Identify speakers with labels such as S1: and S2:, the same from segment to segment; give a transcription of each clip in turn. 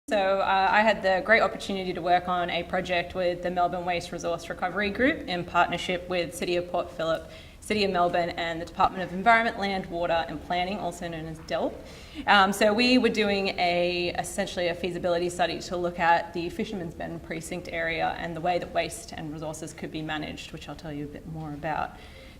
S1: So I had the great opportunity to work on a project with the Melbourne Waste Resource Recovery Group in partnership with City of Port Phillip, City of Melbourne and the Department of Environment, Land, Water and Planning, also known as DELP. So we were doing essentially a feasibility study to look at the Fisherman's Bend precinct area and the way that waste and resources could be managed, which I'll tell you a bit more about.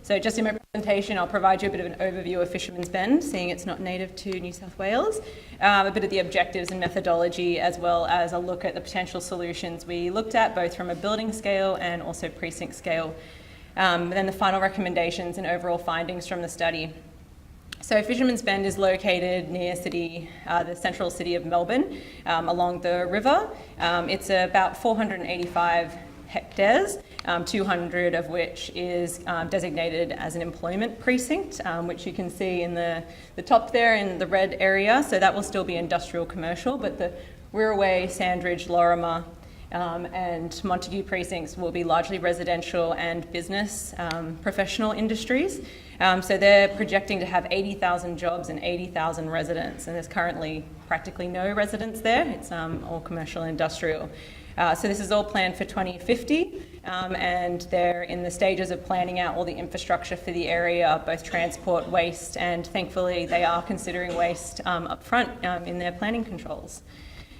S1: So just in my presentation, I'll provide you a bit of an overview of Fisherman's Bend, seeing it's not native to New South Wales, a bit of the objectives and methodology, as well as a look at the potential solutions we looked at, both from a building scale and also precinct scale. Then the final recommendations and overall findings from the study. So Fisherman's Bend is located near the central city of Melbourne, along the river. It's about 485 hectares, 200 of which is designated as an employment precinct, which you can see in the top there in the red area. So that will still be industrial commercial, but the Wirraway, Sandridge, Lorimer and Montague precincts will be largely residential and business professional industries. So they're projecting to have 80,000 jobs and 80,000 residents, and there's currently practically no residents there. It's all commercial and industrial. So this is all planned for 2050, and they're in the stages of planning out all the infrastructure for the area, both transport, waste, and thankfully they are considering waste up front in their planning controls.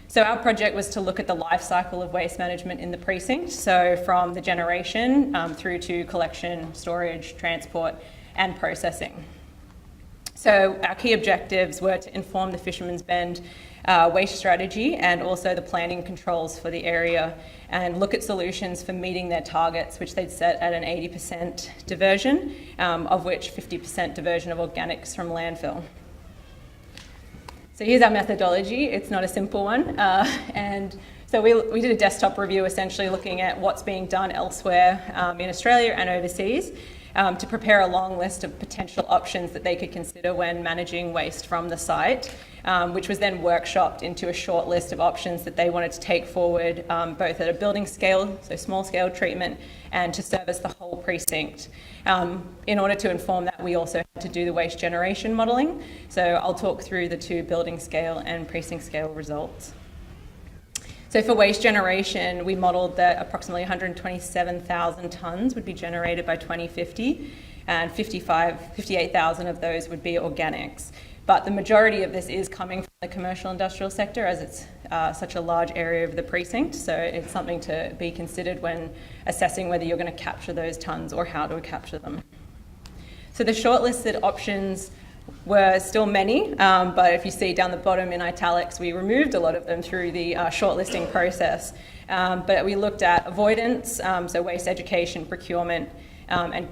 S1: So our project was to look at the life cycle of waste management in the precinct, so from the generation through to collection, storage, transport, and processing. So our key objectives were to inform the Fisherman's Bend waste strategy and also the planning controls for the area, and look at solutions for meeting their targets, which they'd set at an 80% diversion, of which 50% diversion of organics from landfill. So here's our methodology. It's not a simple one. And so we did a desktop review, essentially looking at what's being done elsewhere in Australia and overseas, to prepare a long list of potential options that they could consider when managing waste from the site, which was then workshopped into a short list of options that they wanted to take forward, both at a building scale, so small scale treatment, and to service the whole precinct. In order to inform that, we also had to do the waste generation modelling. So I'll talk through the two building scale and precinct scale results. So for waste generation, we modelled that approximately 127,000 tonnes would be generated by 2050, and 58,000 of those would be organics. But the majority of this is coming from the commercial industrial sector, as it's such a large area of the precinct. So it's something to be considered when assessing whether you're going to capture those tonnes or how to capture them. So the shortlisted options were still many, but if you see down the bottom in italics, we removed a lot of them through the shortlisting process. But we looked at avoidance, so waste education, procurement, and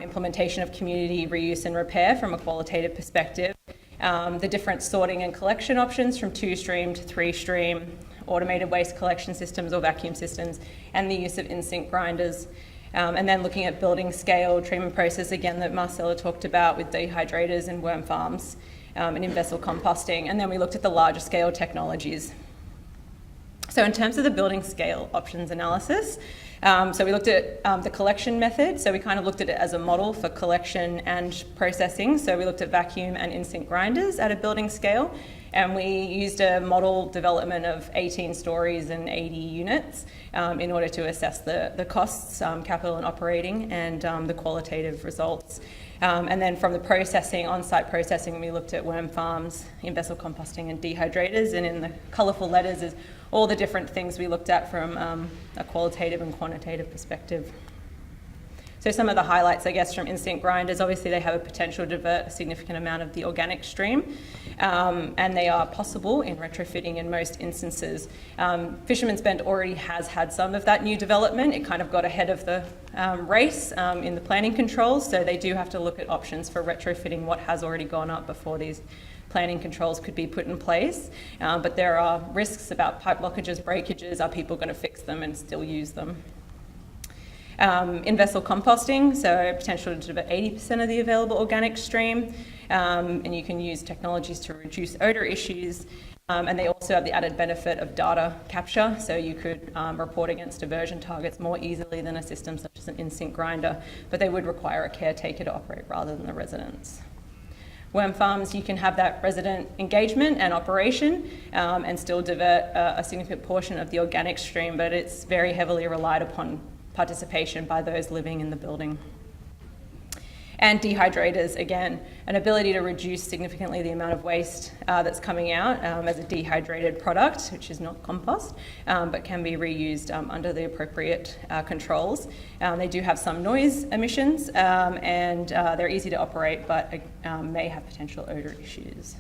S1: implementation of community reuse and repair from a qualitative perspective. The different sorting and collection options from 2-stream to 3-stream, automated waste collection systems or vacuum systems, and the use of in-sink grinders. And then looking at building scale treatment process, again, that Marcella talked about with dehydrators and worm farms, and in-vessel composting. And then we looked at the larger scale technologies. So in terms of the building scale options analysis, so we looked at the collection method. So we kind of looked at it as a model for collection and processing. So we looked at vacuum and in-sink grinders at a building scale. And we used a model development of 18 stories and 80 units in order to assess the costs, capital and operating, and the qualitative results. And then from the processing, on-site processing, we looked at worm farms, in-vessel composting and dehydrators. And in the colourful letters is all the different things we looked at from a qualitative and quantitative perspective. So some of the highlights, I guess, from in-sink grinders, obviously they have a potential to divert a significant amount of the organic stream, and they are possible in retrofitting in most instances. Fisherman's Bend already has had some of that new development. It kind of got ahead of the race in the planning controls, so they do have to look at options for retrofitting what has already gone up before these planning controls could be put in place. But there are risks about pipe blockages, breakages. Are people going to fix them and still use them? In-vessel composting, so potential to divert 80% of the available organic stream, and you can use technologies to reduce odour issues, and they also have the added benefit of data capture, so you could report against diversion targets more easily than a system such as an in-sink grinder, but they would require a caretaker to operate rather than the residents. Worm farms, you can have that resident engagement and operation and still divert a significant portion of the organic stream, but it's very heavily relied upon participation by those living in the building. And dehydrators, again, an ability to reduce significantly the amount of waste that's coming out as a dehydrated product, which is not compost, but can be reused under the appropriate controls. They do have some noise emissions and they're easy to operate, but may have potential odour issues.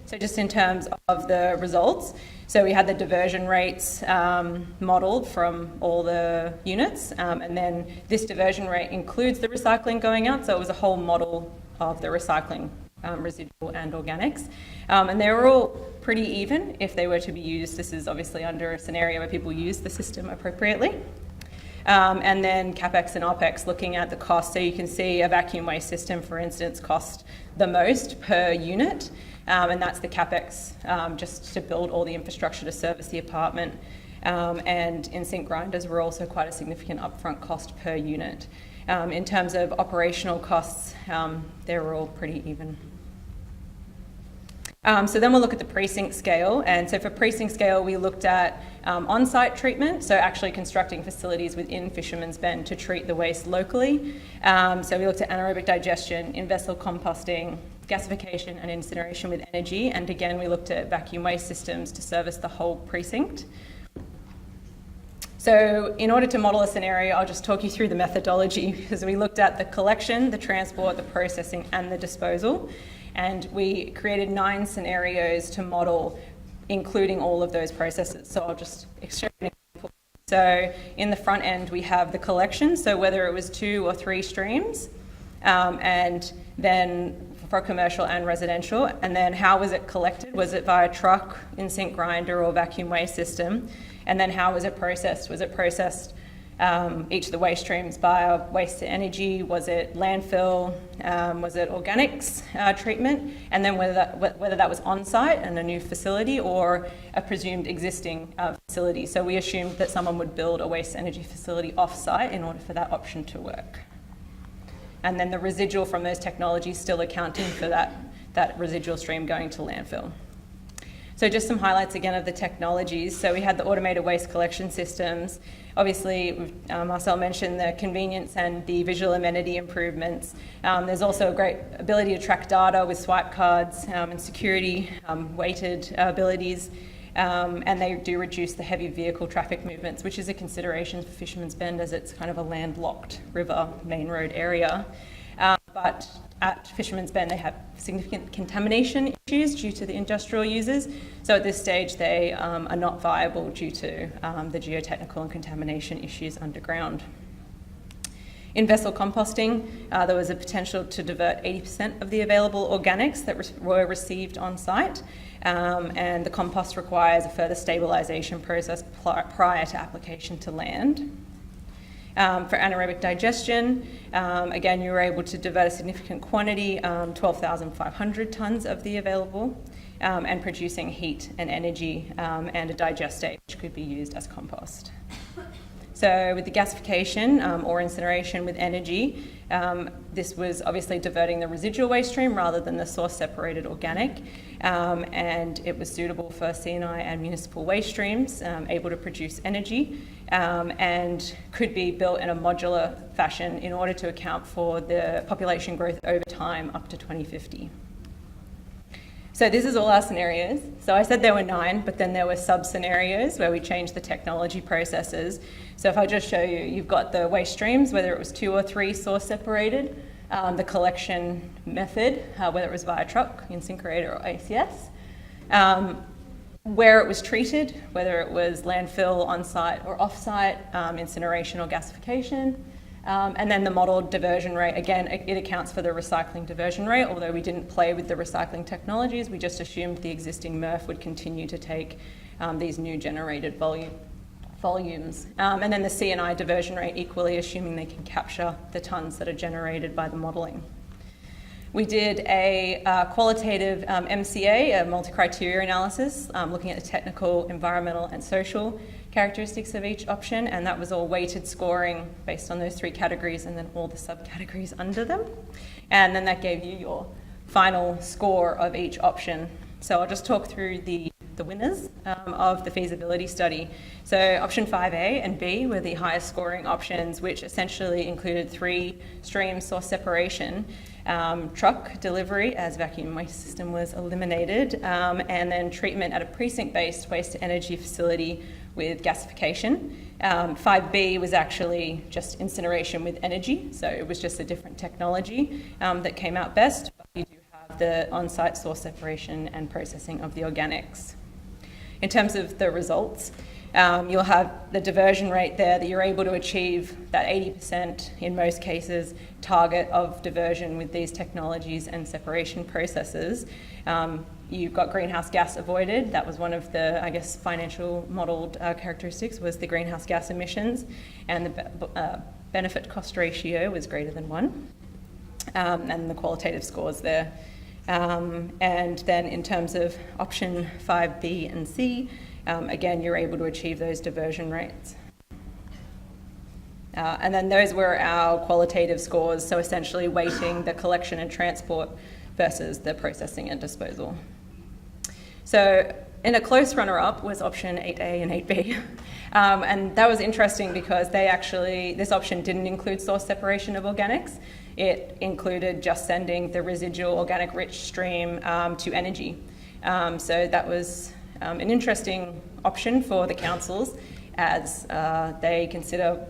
S1: So just in terms of the results, so we had the diversion rates modelled from all the units, and then this diversion rate includes the recycling going out, so it was a whole model of the recycling, residual and organics. And they were all pretty even if they were to be used. This is obviously under a scenario where people use the system appropriately. And then CapEx and OpEx, looking at the cost. So you can see a vacuum waste system, for instance, cost the most per unit. And that's the CapEx just to build all the infrastructure to service the apartment. And in-sink grinders were also quite a significant upfront cost per unit. In terms of operational costs, they were all pretty even. So then we'll look at the precinct scale. And so for precinct scale, we looked at on-site treatment, so actually constructing facilities within Fisherman's Bend to treat the waste locally. So we looked at anaerobic digestion, in-vessel composting, gasification and incineration with energy. And again, we looked at vacuum waste systems to service the whole precinct. So in order to model a scenario, I'll just talk you through the methodology, because we looked at the collection, the transport, the processing and the disposal. And we created 9 scenarios to model, including all of those processes. So I'll just show you an example. So in the front end, we have the collection, so whether it was 2 or 3 streams, and then for commercial and residential, and then how was it collected? Was it via truck, in-sink grinder or vacuum waste system? And then how was it processed? Was it processed, each of the waste streams via waste to energy? Was it landfill? Was it organics treatment? And then whether that was on-site and a new facility or a presumed existing facility. So we assumed that someone would build a waste energy facility off-site in order for that option to work. And then the residual from those technologies still accounting for that residual stream going to landfill. So just some highlights again of the technologies. So we had the automated waste collection systems. Obviously, Marcel mentioned the convenience and the visual amenity improvements. There's also a great ability to track data with swipe cards and security weighted abilities. And they do reduce the heavy vehicle traffic movements, which is a consideration for Fisherman's Bend as it's kind of a landlocked river main road area. But at Fisherman's Bend, they have significant contamination issues due to the industrial users. So at this stage, they are not viable due to the geotechnical and contamination issues underground. In vessel composting, there was a potential to divert 80% of the available organics that were received on site. And the compost requires a further stabilisation process prior to application to land. For anaerobic digestion, again, you were able to divert a significant quantity, 12,500 tonnes of the available, and producing heat and energy and a digestate, which could be used as compost. So with the gasification or incineration with energy, this was obviously diverting the residual waste stream rather than the source-separated organic, and it was suitable for C&I and municipal waste streams, able to produce energy, and could be built in a modular fashion in order to account for the population growth over time up to 2050. So this is all our scenarios. So I said there were 9, but then there were sub-scenarios where we changed the technology processes. So if I just show you, you've got the waste streams, whether it was 2 or 3 source separated, the collection method, whether it was via truck, incinerator or ACS, where it was treated, whether it was landfill, on-site or off-site, incineration or gasification, and then the modelled diversion rate, again, it accounts for the recycling diversion rate, although we didn't play with the recycling technologies, we just assumed the existing MRF would continue to take these new generated volumes. And then the C&I diversion rate equally, assuming they can capture the tonnes that are generated by the modelling. We did a qualitative MCA, a multi-criteria analysis, looking at the technical, environmental and social characteristics of each option, and that was all weighted scoring based on those 3 categories and then all the subcategories under them. And then that gave you your final score of each option. So I'll just talk through the winners of the feasibility study. So option 5A and B were the highest scoring options, which essentially included 3 stream source separation, truck delivery as vacuum waste system was eliminated, and then treatment at a precinct-based waste to energy facility with gasification. 5B was actually just incineration with energy, so it was just a different technology that came out best, but you do have the on-site source separation and processing of the organics. In terms of the results, you'll have the diversion rate there that you're able to achieve that 80% in most cases target of diversion with these technologies and separation processes. You've got greenhouse gas avoided. That was one of the, I guess, financial modelled characteristics was the greenhouse gas emissions, and the benefit cost ratio was greater than 1, and the qualitative scores there. And then in terms of option 5B and C, again, you're able to achieve those diversion rates. And then those were our qualitative scores, so essentially weighting the collection and transport versus the processing and disposal. So in a close runner-up was option 8A and 8B. And that was interesting because this option didn't include source separation of organics. It included just sending the residual organic rich stream to energy. So that was an interesting option for the councils as they consider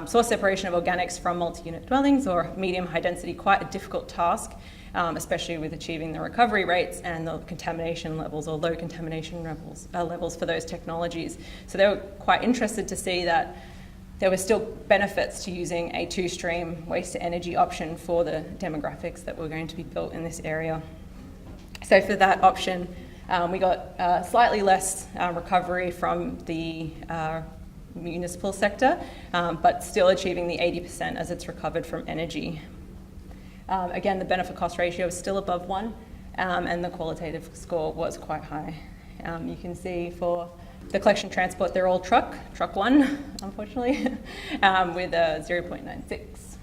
S1: source separation of organics from multi-unit dwellings or medium high density quite a difficult task, especially with achieving the recovery rates and the contamination levels or low contamination levels for those technologies. So they were quite interested to see that there were still benefits to using a 2-stream waste to energy option for the demographics that were going to be built in this area. So for that option, we got slightly less recovery from the municipal sector, but still achieving the 80% as it's recovered from energy. Again, the benefit cost ratio is still above 1, and the qualitative score was quite high. You can see for the collection transport, they're all truck 1, unfortunately, with a 0.96.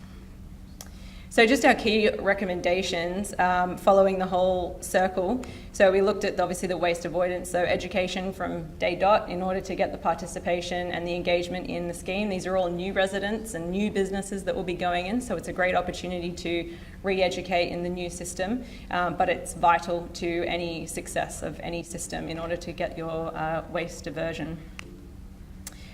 S1: So just our key recommendations following the whole circle. So we looked at obviously the waste avoidance, so education from day dot in order to get the participation and the engagement in the scheme. These are all new residents and new businesses that will be going in, so it's a great opportunity to re-educate in the new system, but it's vital to any success of any system in order to get your waste diversion.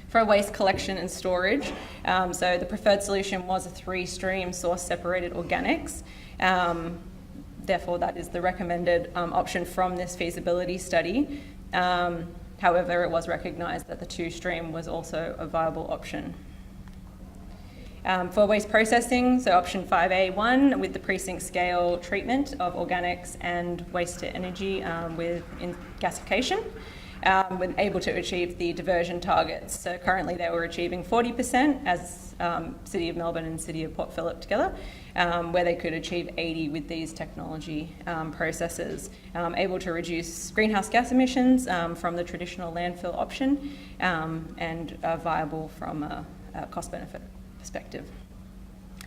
S1: For waste collection and storage, so the preferred solution was a 3-stream source separated organics. Therefore, that is the recommended option from this feasibility study. However, it was recognised that the 2-stream was also a viable option. For waste processing, so option 5A1 with the precinct scale treatment of organics and waste to energy with gasification. Were able to achieve the diversion targets. So currently they were achieving 40% as City of Melbourne and City of Port Phillip together, where they could achieve 80 with these technology processes. Able to reduce greenhouse gas emissions from the traditional landfill option and viable from a cost-benefit perspective.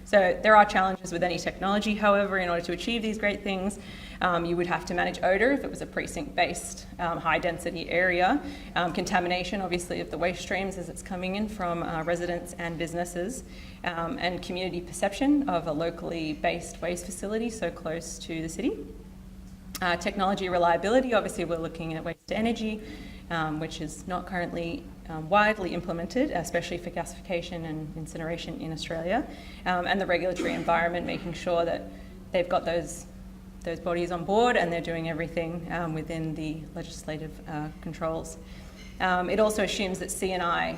S1: So there are challenges with any technology, however, in order to achieve these great things. You would have to manage odour if it was a precinct-based high-density area. Contamination, obviously, of the waste streams as it's coming in from residents and businesses. And community perception of a locally based waste facility so close to the city. Technology reliability, obviously we're looking at waste to energy, which is not currently widely implemented, especially for gasification and incineration in Australia. And the regulatory environment, making sure that they've got those bodies on board and they're doing everything within the legislative controls. It also assumes that C&I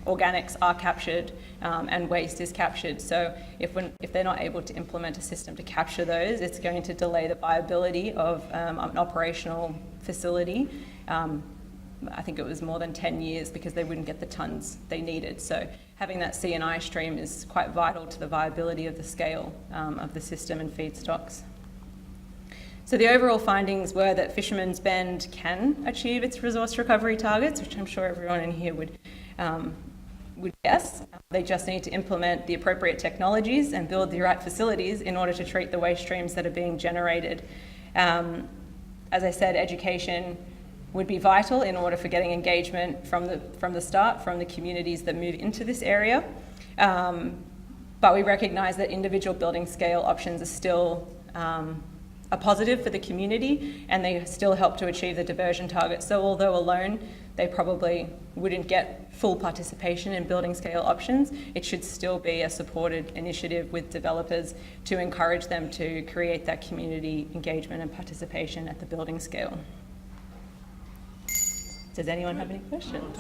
S1: organics are captured and waste is captured. So if they're not able to implement a system to capture those, it's going to delay the viability of an operational facility. I think it was more than 10 years because they wouldn't get the tonnes they needed. So having that C&I stream is quite vital to the viability of the scale of the system and feedstocks. So the overall findings were that Fisherman's Bend can achieve its resource recovery targets, which I'm sure everyone in here would guess. They just need to implement the appropriate technologies and build the right facilities in order to treat the waste streams that are being generated. As I said, education would be vital in order for getting engagement from the start, from the communities that move into this area. But we recognise that individual building scale options are still a positive for the community, and they still help to achieve the diversion target. So although alone they probably wouldn't get full participation in building scale options, it should still be a supported initiative with developers to encourage them to create that community engagement and participation at the building scale. Does anyone have any questions?